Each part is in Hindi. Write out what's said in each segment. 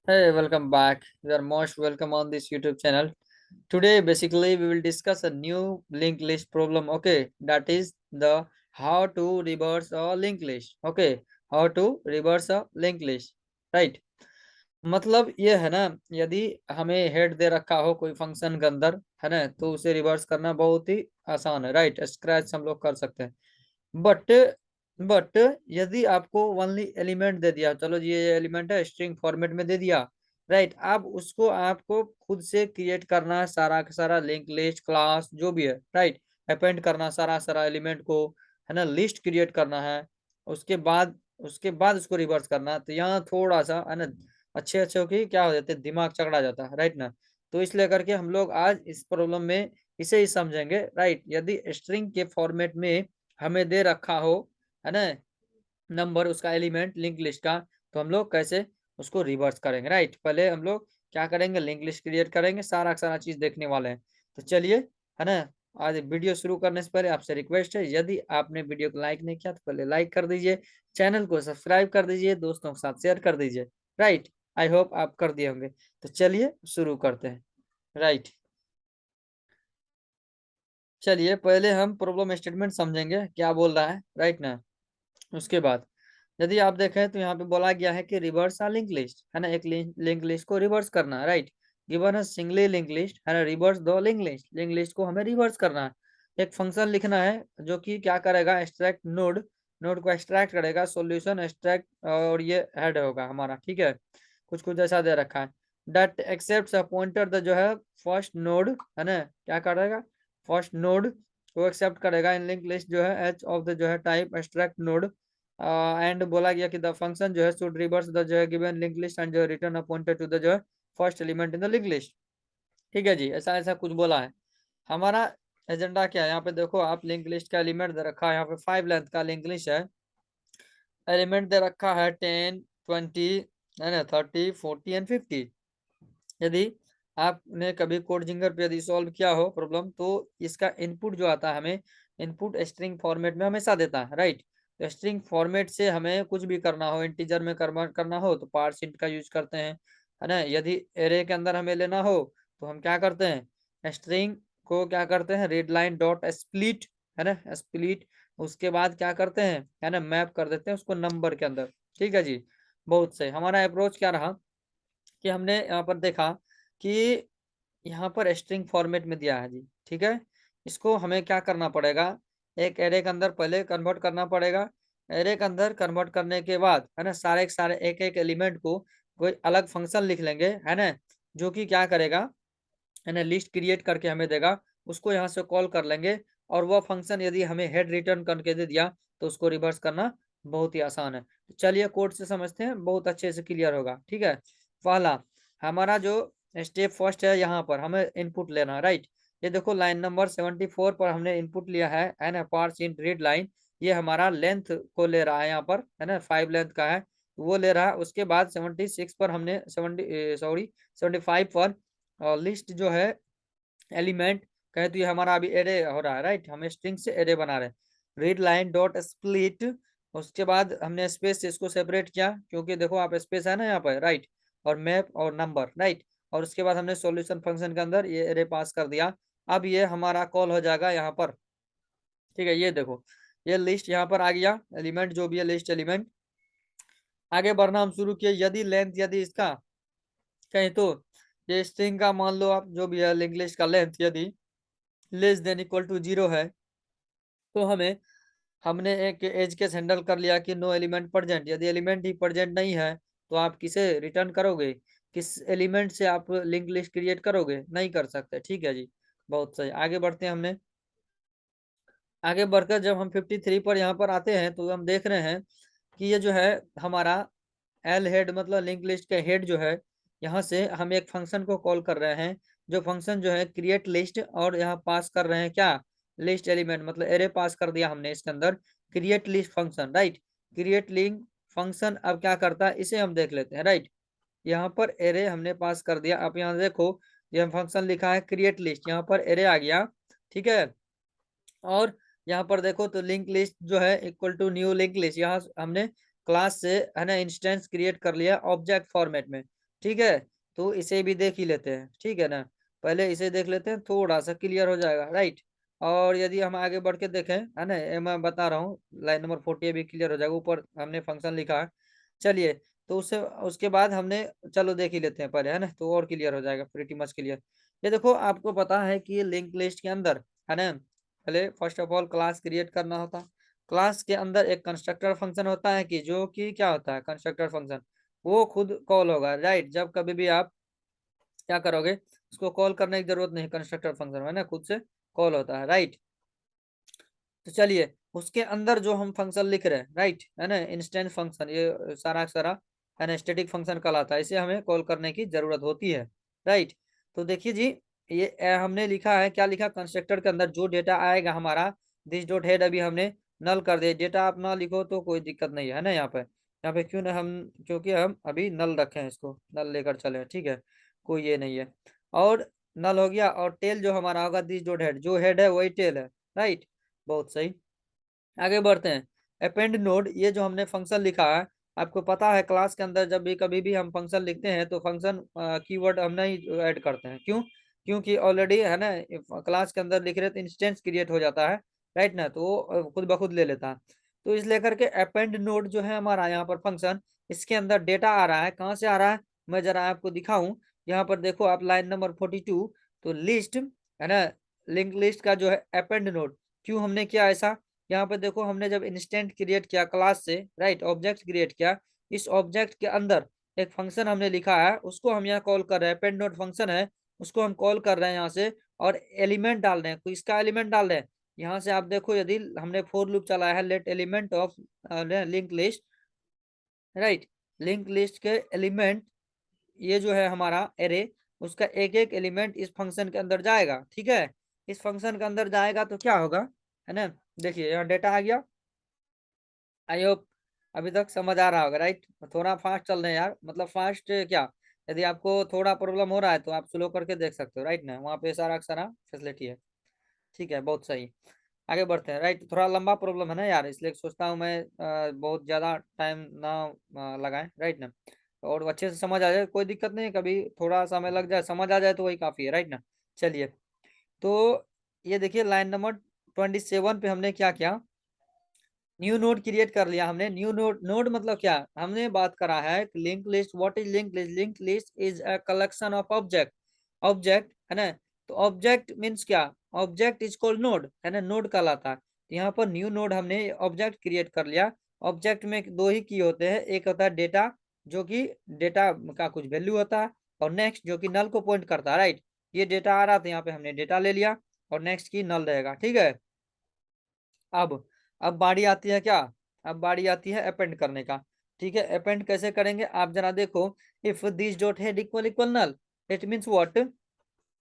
Hey, welcome back. You are most welcome on this YouTube channel. Today, basically, we will discuss a new linked list problem. Okay, that is the how to reverse a linked list. Okay, how to reverse a linked list. Right. मतलब ये है ना, यदि हमें हेड दे रखा हो कोई फंक्शन के अंदर, है ना, तो उसे रिवर्स करना बहुत ही आसान है। राइट, स्क्रैच हम लोग कर सकते हैं। बट बट यदि आपको ओनली एलिमेंट दे दिया, चलो जी ये एलिमेंट है, स्ट्रिंग फॉर्मेट में दे दिया। राइट, अब उसको आपको खुद से क्रिएट करना है, सारा का सारा लिंक लिस्ट क्लास जो भी है। राइट, अपेंड करना सारा सारा एलिमेंट को, है ना, लिस्ट क्रिएट करना है। उसके बाद उसको रिवर्स करना है। तो यहाँ थोड़ा सा, है ना, अच्छे अच्छे होके क्या हो जाते हैं, दिमाग चकरा जाता है। राइट ना। तो इसलिए करके हम लोग आज इस प्रॉब्लम में इसे ही समझेंगे। राइट, यदि स्ट्रिंग के फॉर्मेट में हमें दे रखा हो, है ना, नंबर, उसका एलिमेंट लिंक लिस्ट का, तो हम लोग कैसे उसको रिवर्स करेंगे। राइट, पहले हम लोग क्या करेंगे, लिंक लिस्ट क्रिएट करेंगे, सारा का सारा चीज देखने वाले हैं। तो चलिए, है ना, आज वीडियो शुरू करने से पहले आपसे रिक्वेस्ट है, यदि आपने वीडियो को लाइक नहीं किया तो पहले लाइक कर दीजिए, चैनल को सब्सक्राइब कर दीजिए, दोस्तों के साथ शेयर कर दीजिए। राइट, आई होप आप कर दिए होंगे। तो चलिए शुरू करते हैं। राइट, चलिए पहले हम प्रॉब्लम स्टेटमेंट समझेंगे क्या बोल रहा है। राइट ना। उसके बाद यदि आप देखें तो यहाँ पे बोला गया है कि रिवर्स अ लिंक लिस्ट, है ना, एक लिंक लिस्ट को रिवर्स करना है। राइट, गिवन है सिंगली लिंक लिस्ट, है ना, रिवर्स दो लिंक लिस्ट को हमें रिवर्स करना है। एक फंक्शन लिखना है जो कि क्या करेगा, एक्सट्रैक्ट नोड, नोड को एक्सट्रैक्ट करेगा, सॉल्यूशन एक्सट्रैक्ट, और ये हेड होगा हमारा। ठीक है, कुछ कुछ ऐसा दे रखा है। डट एक्सेप्ट पॉइंटर द जो है फर्स्ट नोड, है ना, क्या करेगा, फर्स्ट नोड को एक्सेप्ट करेगा इन लिंक लिस्ट जो है एच ऑफ द जो है टाइप एक्सट्रैक्ट नोड। एंड बोला गया कि द फंक्शन जो है शुड रिवर्स द जो है गिवन लिंक लिस्ट एंड जो है return a pointer to the जो है first element in the link list. ठीक है जी, ऐसा ऐसा कुछ बोला है। हमारा एजेंडा क्या है, यहाँ पे देखो आप, लिंक लिस्ट का एलिमेंट दे रखा है, यहाँ पे 5 लेंथ का लिंक लिस्ट है। एलिमेंट दे रखा है 10, 20, है ना, 30, 40 एंड 50। यदि आपने कभी कोड जिंगर पे यदि सॉल्व किया हो प्रॉब्लम, तो इसका इनपुट जो आता है हमें, इनपुट स्ट्रिंग फॉर्मेट में हमेशा देता है। राइट, तो स्ट्रिंग फॉर्मेट से हमें कुछ भी करना हो, इंटीजर में कन्वर्ट करना हो तो पार्सिंट का यूज करते हैं, है ना। यदि एरे के अंदर हमें लेना हो तो हम क्या करते हैं, स्ट्रिंग को क्या करते हैं, रीड लाइन डॉट स्प्लिट, है ना, स्प्लिट। उसके बाद क्या करते हैं, है ना, मैप कर देते हैं उसको नंबर के अंदर। ठीक है जी, बहुत सही। हमारा अप्रोच क्या रहा कि हमने यहाँ पर देखा कि यहाँ पर स्ट्रिंग फॉर्मेट में दिया है जी। ठीक है, इसको हमें क्या करना पड़ेगा, एक एरे के अंदर पहले कन्वर्ट करना पड़ेगा। एरे के अंदर कन्वर्ट करने के बाद, है ना, सारे के सारे एक एक एलिमेंट को कोई अलग फंक्शन लिख लेंगे, है ना, जो कि क्या करेगा, है ना, लिस्ट क्रिएट करके हमें देगा। उसको यहाँ से कॉल कर लेंगे, और वह फंक्शन यदि हमें हेड रिटर्न करके दे दिया तो उसको रिवर्स करना बहुत ही आसान है। तो चलिए कोड से समझते हैं, बहुत अच्छे से क्लियर होगा। ठीक है, पहला हमारा जो स्टेप फर्स्ट है, यहाँ पर हमें इनपुट लेना है। राइट, ये देखो लाइन नंबर 74 पर हमने इनपुट लिया है ना, पार्स इंट रीड लाइन। ये हमारा लेंथ को ले रहा है यहाँ पर, है ना, 5 लेंथ का है, वो ले रहा है। उसके बाद 76 पर हमने 75 पर लिस्ट जो है एलिमेंट, कहे तो ये हमारा अभी एरे हो रहा है। राइट, हम स्ट्रिंग से एरे बना रहे हैं। रीड लाइन डॉट स्प्लिट, उसके बाद हमने स्पेस से इसको सेपरेट किया, क्योंकि देखो आप स्पेस है ना यहाँ पर। राइट, और मैप और नंबर। राइट, और उसके बाद हमने सॉल्यूशन फंक्शन के अंदर ये एरे पास कर दिया। अब ये हमारा कॉल हो जाएगा यहाँ पर। ठीक है, ये देखो, ये लिस्ट यहाँ पर आ गया, एलिमेंट जो भी है लिस्ट एलिमेंट। आगे बढ़ना हम शुरू किए, यदि लेंथ, यदि इसका कहीं तो ये स्ट्रिंग का मान लो आप, जो भी है लिंक लिस्ट का लेंथ यदि लेस देन इक्वल टू 0 है, तो हमने एक एज केस हैंडल कर लिया कि नो एलिमेंट प्रेजेंट। यदि एलिमेंट ही प्रेजेंट नहीं है तो आप किसे रिटर्न करोगे, किस एलिमेंट से आप लिंक लिस्ट क्रिएट करोगे, नहीं कर सकते। ठीक है जी, बहुत सही। आगे बढ़ते हैं, हमने आगे बढ़कर जब हम 53 पर यहाँ पर आते हैं तो हम देख रहे हैं कि ये जो है हमारा एल हेड, मतलब लिंक लिस्ट का हेड जो है, यहाँ से हम एक फंक्शन को कॉल कर रहे हैं, जो फंक्शन जो है क्रिएट लिस्ट, और यहाँ पास कर रहे हैं क्या, लिस्ट एलिमेंट, मतलब एरे पास कर दिया हमने इसके अंदर, create list function. Right, create link function अब क्या करता है इसे हम देख लेते हैं। राइट, यहाँ पर एरे हमने पास कर दिया। आप यहाँ देखो, ये फंक्शन लिखा है क्रिएट लिस्ट, यहाँ पर एरे आ गया। ठीक है, और यहाँ पर देखो तो लिंक लिस्ट जो है equal to new link list, यहाँ हमने क्लास से, है ना, इंस्टेंस क्रिएट कर लिया ऑब्जेक्ट फॉर्मेट में। ठीक है, तो इसे भी देख ही लेते हैं, ठीक है ना। पहले इसे देख लेते हैं, थोड़ा सा क्लियर हो जाएगा, राइट। और यदि हम आगे बढ़ के देखें, है ना, ये मैं बता रहा हूँ, लाइन नंबर 40 भी क्लियर हो जाएगा, ऊपर हमने फंक्शन लिखा है। चलिए, तो उससे उसके बाद हमने, चलो देख ही लेते हैं पहले, है ना, तो और क्लियर हो जाएगा, प्रीटी मच क्लियर। ये देखो, आपको पता है कि लिंक लिस्ट के अंदर, है ना, पहले first of all class create करना होता है। क्लास के अंदर एक कंस्ट्रक्टर फंक्शन होता है, कि जो कि क्या होता है, कंस्ट्रक्टर फंक्शन वो खुद कॉल होगा, राइट। जब कभी भी आप क्या करोगे, उसको कॉल करने की जरूरत नहीं, कंस्ट्रक्टर फंक्शन है ना, खुद से कॉल होता है, राइट। तो चलिए, उसके अंदर जो हम फंक्शन लिख रहे हैं, राइट, है ना, इंस्टेंस फंक्शन, ये सारा सारा है ना स्टैटिक फंक्शन कहलाता है, इसे हमें कॉल करने की जरूरत होती है, राइट। तो देखिए जी, ये हमने लिखा है, क्या लिखा, कंस्ट्रक्टर के अंदर जो डेटा आएगा हमारा, दिस डॉट हेड अभी हमने नल कर दिया। डेटा आप ना लिखो तो कोई दिक्कत नहीं है ना, यहाँ पे क्यों ना हम, क्योंकि हम अभी नल रखे हैं, इसको नल लेकर चले, ठीक है, कोई ये नहीं है। और नल हो गया, और टेल जो हमारा होगा, दिस डॉट हेड, जो हेड है वही टेल है, राइट। बहुत सही, आगे बढ़ते हैं। अपेंड नोड, ये जो हमने फंक्शन लिखा है, आपको पता है क्लास के अंदर जब भी कभी भी हम फंक्शन लिखते हैं तो फंक्शन कीवर्ड हम नहीं ऐड करते हैं, क्यों, क्योंकि ऑलरेडी है ना क्लास के अंदर लिख रहे तो इंस्टेंस क्रिएट हो जाता है, राइट ना, तो वो खुद ब खुद ले लेता है। तो इसलिए करके अपेंड नोड जो है हमारा यहाँ पर फंक्शन, इसके अंदर डेटा आ रहा है, कहाँ से आ रहा है, मैं जरा आपको दिखाऊं। यहाँ पर देखो आप, लाइन नंबर 42, तो लिस्ट, है ना, लिंक लिस्ट का जो है अपेंड नोड, क्यों हमने किया ऐसा, यहाँ पे देखो, हमने जब इंस्टेंट क्रिएट किया क्लास से, राइट, ऑब्जेक्ट क्रिएट किया, इस ऑब्जेक्ट के अंदर एक फंक्शन हमने लिखा है, उसको हम यहाँ कॉल कर रहे हैं, पेंड नोट फंक्शन है, उसको हम कॉल कर रहे हैं यहाँ से, और एलिमेंट डाल रहे हैं, तो इसका एलिमेंट डाल रहे हैं। यहाँ से आप देखो, यदि हमने फॉर लूप चलाया है, let element of link list, right, link list के एलिमेंट, ये जो है हमारा एरे, उसका एक एक एलिमेंट इस फंक्शन के अंदर जाएगा, ठीक है। इस फंक्शन के अंदर जाएगा तो क्या होगा, है ना, देखिए यहाँ डेटा आ गया, आई होप अभी तक समझ आ रहा होगा, राइट। थोड़ा फास्ट चल रहे हैं यार, मतलब फास्ट क्या, यदि आपको थोड़ा प्रॉब्लम हो रहा है तो आप स्लो करके देख सकते हो, राइट ना, वहाँ पे सारा सारा फैसिलिटी है, ठीक है, बहुत सही। आगे बढ़ते हैं, राइट, थोड़ा लंबा प्रॉब्लम है ना यार, इसलिए सोचता हूँ मैं बहुत ज्यादा टाइम ना लगाएं, राइट ना, और अच्छे से समझ आ जाए, कोई दिक्कत नहीं है, कभी थोड़ा समय लग जाए, समझ आ जाए तो वही काफी है, राइट ना। चलिए, तो ये देखिए, लाइन नंबर 27 पे हमने क्या किया, न्यू नोड क्रिएट कर लिया हमने। न्यू नोड, नोड मतलब क्या, हमने बात करा है link list, what is link list, link list is a collection of object, object, है ना। तो ऑब्जेक्ट मीन्स क्या, ऑब्जेक्ट इज कॉल्ड नोड, है ना, नोड कहलाता है। तो यहाँ पर न्यू नोड हमने ऑब्जेक्ट क्रिएट कर लिया। ऑब्जेक्ट में दो ही की होते हैं, एक होता है डेटा, जो कि डेटा का कुछ वैल्यू होता है, और नेक्स्ट जो कि नल को पॉइंट करता है, राइट। ये डेटा आ रहा था, यहाँ पे हमने डेटा ले लिया, और नेक्स्ट की नल रहेगा, ठीक है। अब बारी आती है क्या, अब बारी आती है अपेंड करने का, ठीक है। अपेंड कैसे करेंगे, आप जरा देखो, if this dot head equal equal null, it means what,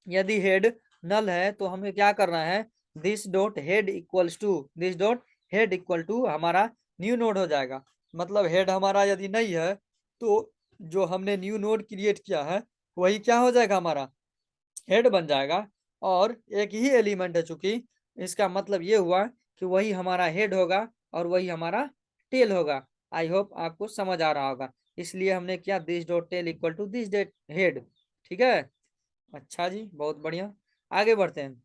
यदि हेड नल है तो हमें क्या करना है, this dot head equals to, this dot head equal to हमारा न्यू नोड हो जाएगा। मतलब हेड हमारा यदि नहीं है, तो जो हमने न्यू नोड क्रिएट किया है वही क्या हो जाएगा, हमारा हेड बन जाएगा। और एक ही एलिमेंट है चूंकि, इसका मतलब ये हुआ कि वही हमारा हेड होगा, और वही हमारा टेल होगा। आई होप आपको समझ आ रहा होगा, इसलिए हमने किया this dot tail equal to this dot head, ठीक है। अच्छा जी, बहुत बढ़िया, आगे बढ़ते हैं।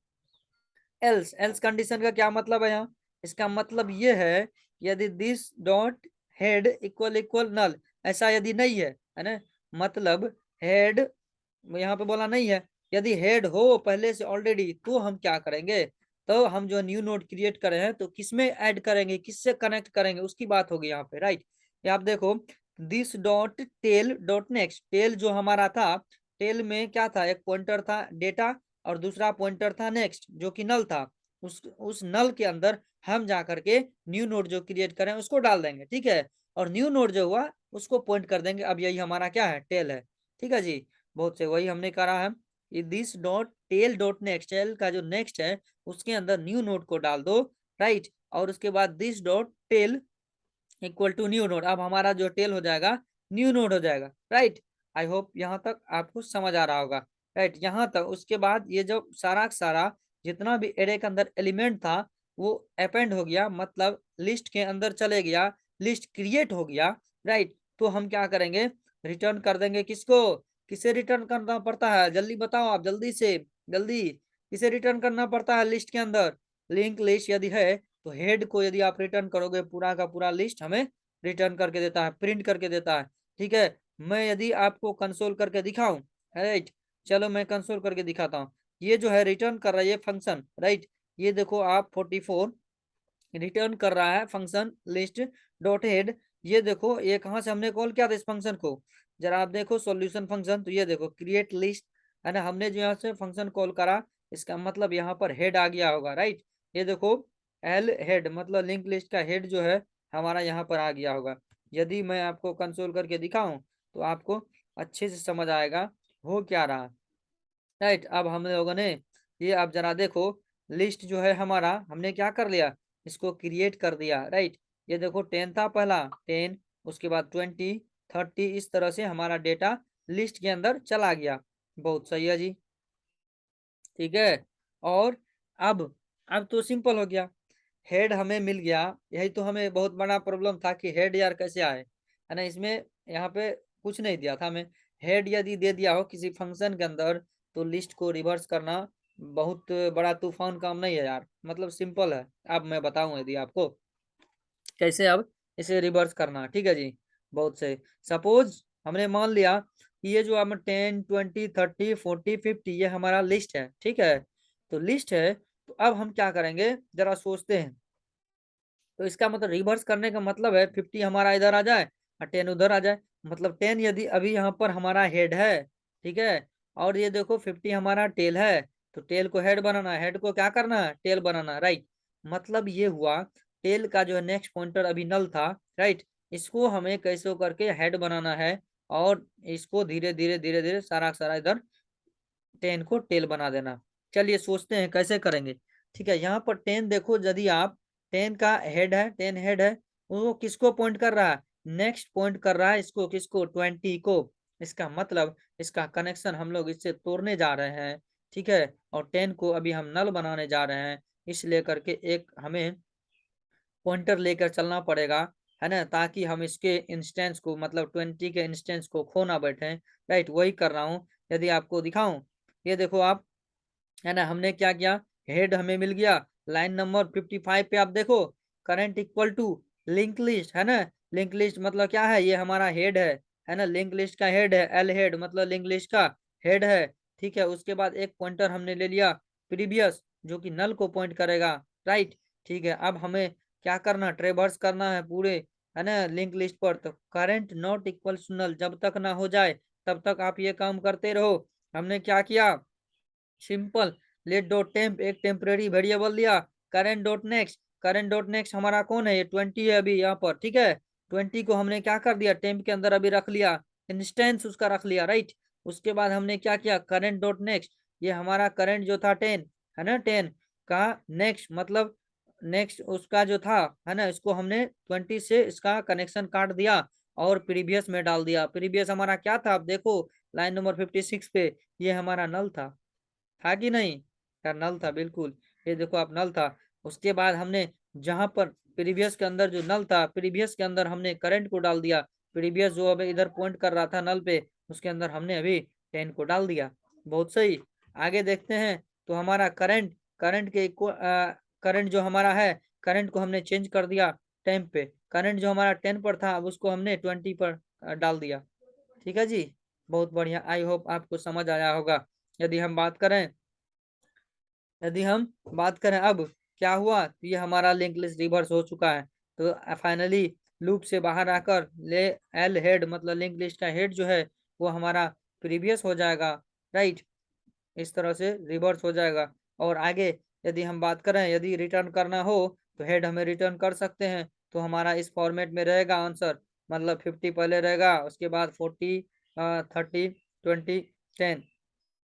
एल्स, एल्स कंडीशन का क्या मतलब है यहाँ, इसका मतलब ये है, यदि this dot head equal equal null, ऐसा यदि नहीं है ना, मतलब हेड यहाँ पे बोला नहीं है, यदि हेड हो पहले से ऑलरेडी, तो हम क्या करेंगे, तो हम जो न्यू नोड क्रिएट करे हैं तो किसमें ऐड करेंगे, किससे कनेक्ट करेंगे, उसकी बात होगी यहाँ पे, राइट। ये आप देखो, this dot tail dot next, tail जो हमारा था, टेल में क्या था, एक पॉइंटर था डेटा, और दूसरा पॉइंटर था नेक्स्ट जो कि नल था। उस नल के अंदर हम जा करके न्यू नोड जो क्रिएट करें उसको डाल देंगे, ठीक है। और न्यू नोड जो हुआ उसको पॉइंट कर देंगे, अब यही हमारा क्या है, टेल है, ठीक है जी। बहुत से, वही हमने करा है, this dot tail dot next, tail का जो नेक्स्ट है उसके अंदर न्यू नोड को डाल दो, राइट। और उसके बाद this dot tail equal to new node, अब हमारा जो टेल हो जाएगा न्यू नोड हो जाएगा, राइट। आई होप यहाँ तक आपको समझ आ रहा होगा, राइट, यहाँ तक। उसके बाद ये जो सारा का सारा जितना भी एरे के अंदर एलिमेंट था वो अपेंड हो गया, मतलब लिस्ट के अंदर चले गया, लिस्ट क्रिएट हो गया, राइट। तो हम क्या करेंगे, रिटर्न कर देंगे किसको, किसे रिटर्न करना पड़ता है, जल्दी बताओ आप, जल्दी से जल्दी, किसे रिटर्न करना पड़ता है लिस्ट के अंदर, लिंक लिस्ट यदि है तो हेड को यदि आप रिटर्न करोगे पूरा का पूरा लिस्ट हमें रिटर्न करके देता है, प्रिंट करके देता है। ठीक है, मैं यदि आपको कंसोल करके दिखाऊं, राइट, चलो मैं कंसोल करके दिखाता हूँ। ये जो है रिटर्न कर रहा है ये फंक्शन, राइट, ये देखो आप 44 रिटर्न कर रहा है फंक्शन लिस्ट डॉट हेड। ये देखो ये कहाँ से हमने कॉल किया था इस फंक्शन को, जरा आप देखो सॉल्यूशन फंक्शन, तो ये देखो क्रिएट लिस्ट, है ना, हमने जो यहाँ से फंक्शन कॉल करा, इसका मतलब यहाँ पर हेड आ गया होगा, राइट। ये देखो एल हेड मतलब लिंक लिस्ट का हेड जो है हमारा यहाँ पर आ गया होगा। यदि मैं आपको कंसोल करके दिखाऊं तो आपको अच्छे से समझ आएगा हो क्या रहा, राइट। अब हम लोगों ने ये, आप जरा देखो लिस्ट जो है हमारा हमने क्या कर लिया, इसको क्रिएट कर दिया, राइट। ये देखो 10 था पहला 10, उसके बाद 20, 30, इस तरह से हमारा डेटा लिस्ट के अंदर चला गया। बहुत सही है जी, ठीक है। और अब अब तो सिंपल हो गया, हेड हमें मिल गया। यही तो हमें बहुत बड़ा प्रॉब्लम था कि हेड यार कैसे आए, है ना, इसमें यहाँ पे कुछ नहीं दिया था हमें। हेड यदि दे दिया हो किसी फंक्शन के अंदर तो लिस्ट को रिवर्स करना बहुत बड़ा तूफान काम नहीं है यार, मतलब सिंपल है। अब मैं बताऊं यदि आपको कैसे अब इसे रिवर्स करना, ठीक है जी। बहुत से सपोज हमने मान लिया कि ये जो हम 10, 20, 30, 40, 50 ये हमारा लिस्ट है, ठीक है। तो लिस्ट है, तो अब हम क्या करेंगे जरा सोचते हैं। तो इसका मतलब रिवर्स करने का मतलब है 50 हमारा इधर आ जाए और 10 उधर आ जाए। मतलब 10 यदि अभी यहाँ पर हमारा हेड है, ठीक है, और ये देखो 50 हमारा टेल है, तो टेल को हेड बनाना है, हेड को क्या करना है, टेल बनाना है, राइट। मतलब ये हुआ टेल का जो है नेक्स्ट पॉइंटर अभी नल था, राइट, इसको हमें कैसे करके हेड बनाना है, और इसको धीरे धीरे धीरे धीरे सारा सारा इधर 10 को टेल बना देना। चलिए सोचते हैं कैसे करेंगे। ठीक है, यहाँ पर 10 देखो, यदि आप 10 का हेड है, 10 हेड है, वो किसको पॉइंट कर रहा है, नेक्स्ट पॉइंट कर रहा है इसको, किसको, 20 को। इसका मतलब इसका कनेक्शन हम लोग इससे तोड़ने जा रहे हैं, ठीक है। और 10 को अभी हम नल बनाने जा रहे हैं, इसलिए करके एक हमें पॉइंटर लेकर चलना पड़ेगा, है ना, ताकि हम इसके इंस्टेंस को मतलब 20 के इंस्टेंस को खो ना बैठे, राइट। वही कर रहा हूँ, यदि आपको दिखाऊं, ये देखो आप, है ना, हमने क्या किया, हेड हमें मिल गया, लाइन नंबर 55 पे आप देखो current equal to link list, है ना। लिंक लिस्ट मतलब क्या है, ये हमारा हेड है ना, लिंक लिस्ट का हेड है, एल हेड मतलब लिंक लिस्ट का हेड है, ठीक है। उसके बाद एक पॉइंटर हमने ले लिया प्रीवियस, जो कि नल को पॉइंट करेगा, राइट। ठीक है, अब हमें क्या करना, ट्रेवर्स करना है पूरे, है ना, लिंक लिस्ट पर। तो current not equal to null जब तक ना हो जाए तब तक आप ये काम करते रहो। हमने क्या किया, सिंपल, लेट डॉट टेम्प एक टेम्परेरी वेरिएबल दिया, current dot next, current dot next हमारा कौन है, ये 20 है अभी यहाँ पर, ठीक है। 20 को हमने क्या कर दिया, टेम्प के अंदर अभी रख लिया, इंस्टेंस उसका रख लिया, राइट। उसके बाद हमने क्या किया, करेंट डॉट नेक्स्ट, ये हमारा करंट जो था 10, है ना, 10 का नेक्स्ट मतलब नेक्स्ट उसका जो था, है ना, इसको हमने 20 से इसका कनेक्शन काट दिया और प्रीवियस में डाल दिया। प्रीवियस हमारा क्या था, आप देखो लाइन नंबर 56 पे, ये हमारा नल था कि नहीं यार, नल था बिल्कुल। ये देखो आप, नल था। उसके बाद हमने जहां पर प्रीवियस के अंदर जो नल था, प्रीवियस के अंदर हमने करंट को डाल दिया, प्रीवियस जो अभी इधर पॉइंट कर रहा था नल पे, उसके अंदर हमने अभी 10 को डाल दिया। बहुत सही, आगे देखते हैं। तो हमारा करंट, करंट के करंट जो हमारा है, करंट को हमने चेंज कर दिया टाइम पे, करंट जो हमारा 10 पर था अब उसको हमने 20 पर डाल दिया। ठीक है जी, बहुत बढ़िया, आई होप आपको समझ आया होगा। यदि हम बात करें, यदि हम बात करें अब क्या हुआ, तो ये हमारा लिंक लिस्ट रिवर्स हो चुका है। तो फाइनली लूप से बाहर आकर ले एल हेड मतलब लिंक लिस्ट का हेड जो है वो हमारा प्रीवियस हो जाएगा, राइट। इस तरह से रिवर्स हो जाएगा। और आगे यदि हम बात करें, यदि रिटर्न करना हो तो हेड हमें रिटर्न कर सकते हैं। तो हमारा इस फॉर्मेट में रहेगा आंसर, मतलब 50 पहले रहेगा, उसके बाद 40, 30, 20, 10।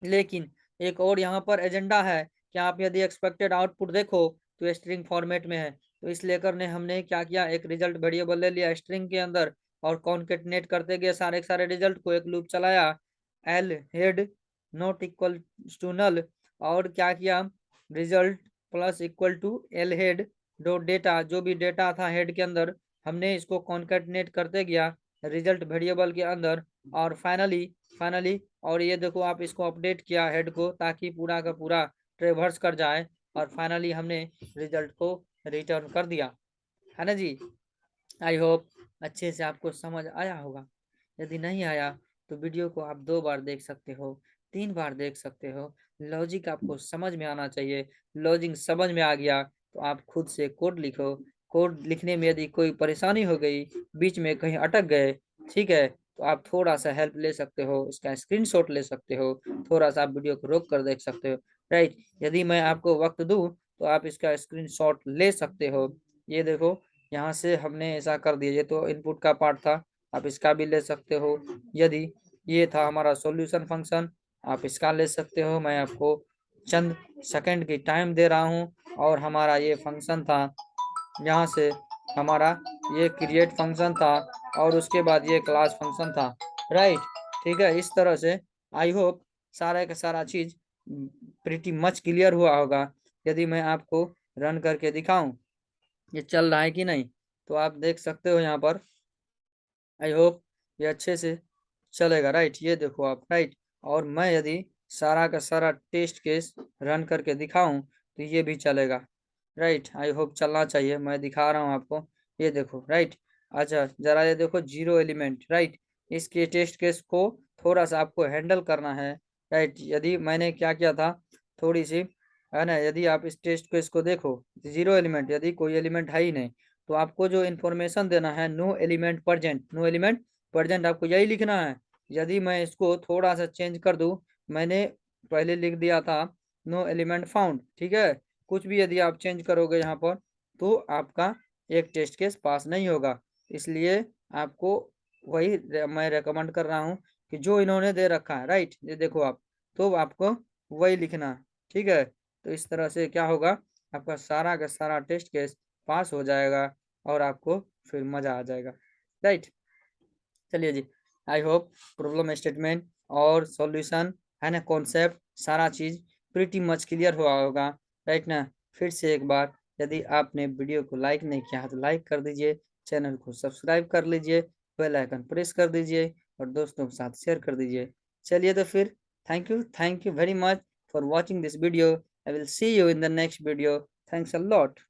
लेकिन एक और यहाँ पर एजेंडा है कि आप यदि एक्सपेक्टेड आउटपुट देखो तो स्ट्रिंग फॉर्मेट में है। तो इस लेकर ने हमने क्या किया, एक रिजल्ट वेरिएबल ले लिया स्ट्रिंग के अंदर और कॉन्केटनेट करते गए सारे के सारे रिजल्ट को, एक लूप चलाया, L head not equal to null, और क्या किया, result plus equal to L head dot data, जो भी डेटा था हेड के अंदर हमने इसको कॉन्केटनेट करते गया, रिजल्ट वेरिएबल के अंदर, और फाइनली और ये देखो आप इसको अपडेट किया हेड को, ताकि पूरा का पूरा ट्रेवर्स कर जाए, और फाइनली हमने रिजल्ट को रिटर्न कर दिया, है ना जी। आई होप अच्छे से आपको समझ आया होगा। यदि नहीं आया तो वीडियो को आप 2 बार देख सकते हो, 3 बार देख सकते हो। लॉजिक आपको समझ में आना चाहिए। लॉजिक समझ में आ गया तो आप खुद से कोड लिखो। कोड लिखने में यदि कोई परेशानी हो गई, बीच में कहीं अटक गए, ठीक है, तो आप थोड़ा सा हेल्प ले सकते हो, इसका स्क्रीनशॉट ले सकते हो, थोड़ा सा आप वीडियो को रोक कर देख सकते हो, राइट। यदि मैं आपको वक्त दूं तो आप इसका स्क्रीनशॉट ले सकते हो। ये देखो, यहाँ से हमने ऐसा कर दिया, ये तो इनपुट का पार्ट था, आप इसका भी ले सकते हो। यदि ये था हमारा सॉल्यूशन फंक्शन, आप इसका ले सकते हो। मैं आपको चंद सेकंड की टाइम दे रहा हूँ। और हमारा ये फंक्शन था, यहाँ से हमारा ये क्रिएट फंक्शन था, और उसके बाद ये क्लास फंक्शन था, राइट। ठीक है, इस तरह से आई होप सारा का सारा चीज प्रीटी मच क्लियर हुआ होगा। यदि मैं आपको रन करके दिखाऊं ये चल रहा है कि नहीं, तो आप देख सकते हो यहाँ पर। आई होप ये अच्छे से चलेगा, राइट। ये देखो आप, राइट। और मैं यदि सारा का सारा टेस्ट केस रन करके दिखाऊं तो ये भी चलेगा, राइट। आई होप चलना चाहिए, मैं दिखा रहा हूँ आपको। ये देखो, राइट। अच्छा जरा ये देखो, 0 एलिमेंट, राइट। इसके टेस्ट केस को थोड़ा सा आपको हैंडल करना है, राइट। यदि मैंने क्या किया था, थोड़ी सी, है ना, यदि आप इस टेस्ट केस को देखो, 0 एलिमेंट, यदि कोई एलिमेंट है ही नहीं, तो आपको जो इन्फॉर्मेशन देना है, no element present, no element present, आपको यही लिखना है। यदि मैं इसको थोड़ा सा चेंज कर दूं, मैंने पहले लिख दिया था नो एलिमेंट फाउंड, ठीक है। कुछ भी यदि आप चेंज करोगे यहाँ पर, तो आपका एक टेस्ट केस पास नहीं होगा। इसलिए आपको वही मैं रेकमेंड कर रहा हूँ कि जो इन्होंने दे रखा है, राइट, ये देखो आप, तो आपको वही लिखना है, ठीक है। तो इस तरह से क्या होगा, आपका सारा का सारा टेस्ट केस पास हो जाएगा, और आपको फिर मजा आ जाएगा, राइट। चलिए जी, आई होप प्रॉब्लम स्टेटमेंट और सॉल्यूशन, है ना, कॉन्सेप्ट, सारा चीज प्रीटी मच क्लियर हुआ होगा, राइट ना। फिर से एक बार, यदि आपने वीडियो को लाइक नहीं किया है तो लाइक कर दीजिए, चैनल को सब्सक्राइब कर लीजिए, बेल आइकन प्रेस कर दीजिए, और दोस्तों के साथ शेयर कर दीजिए। चलिए तो फिर, thank you very much for watching this video. I will see you in the next video. Thanks a lot.